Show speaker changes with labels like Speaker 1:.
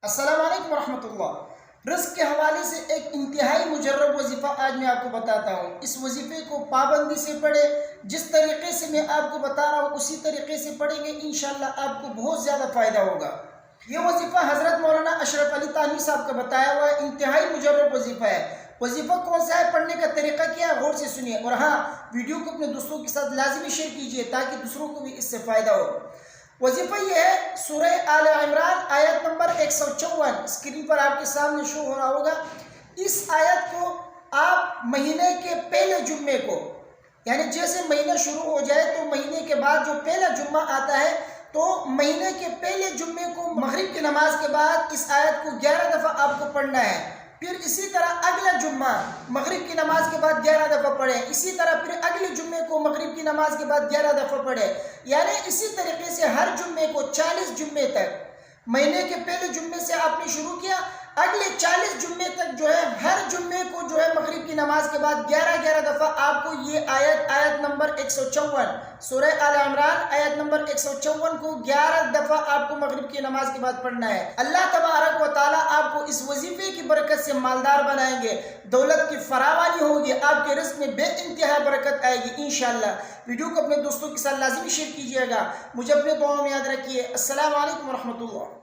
Speaker 1: السلام علیکم ورحمۃ اللہ۔ رزق کے حوالے سے ایک انتہائی مجرب وظیفہ آج میں آپ کو بتاتا ہوں۔ اس وظیفے کو پابندی سے پڑھے، جس طریقے سے میں آپ کو بتا رہا ہوں اسی طریقے سے پڑھیں گے انشاءاللہ آپ کو بہت زیادہ فائدہ ہوگا۔ یہ وظیفہ حضرت مولانا اشرف علی تھانوی صاحب کا بتایا ہوا ہے، انتہائی مجرب وظیفہ ہے۔ وظیفہ کون سا ہے، پڑھنے کا طریقہ کیا ہے، غور سے سنیے، اور ہاں ویڈیو کو اپنے دوستوں کے ساتھ لازمی شیئر کیجیے تاکہ دوسروں کو بھی اس سے فائدہ ہو۔ وظیفہ یہ ہے سورہ آل عمران آیت نمبر 154، اسکرین پر آپ کے سامنے شو ہو رہا ہوگا۔ اس آیت کو آپ مہینے کے پہلے جمعے کو، یعنی جیسے مہینہ شروع ہو جائے تو مہینے کے بعد جو پہلا جمعہ آتا ہے تو مہینے کے پہلے جمعے کو مغرب کی نماز کے بعد اس آیت کو 11 دفعہ آپ کو پڑھنا ہے۔ پھر اسی طرح اگلا جمعہ مغرب کی نماز کے بعد 11 دفعہ پڑھیں، اسی طرح پھر اگلے جمعے کو مغرب کی نماز کے بعد 11 دفعہ پڑھیں، یعنی اسی طریقے سے ہر جمعے کو 40 جمعے تک۔ مہینے کے پہلے جمعے سے آپ نے شروع کیا، اگلے 40 جمعے تک جو ہے ہر جمعے کو جو ہے مغرب کی نماز کے بعد 11 دفعہ آپ کو یہ آیت نمبر 154 سورہ آل عمران آیت نمبر 154 کو 11 دفعہ آپ کو مغرب کی نماز کے بعد پڑھنا ہے۔ اللہ تبارک و تعالیٰ آپ کو اس وظیفے کی برکت سے مالدار بنائیں گے، دولت کی فراوانی ہوگی، آپ کے رزق میں بے انتہا برکت آئے گی انشاءاللہ۔ ویڈیو کو اپنے دوستوں کے ساتھ لازمی شیئر کیجیے گا، مجھے اپنے دعاؤں میں یاد رکھیے۔ السلام علیکم ورحمۃ اللہ۔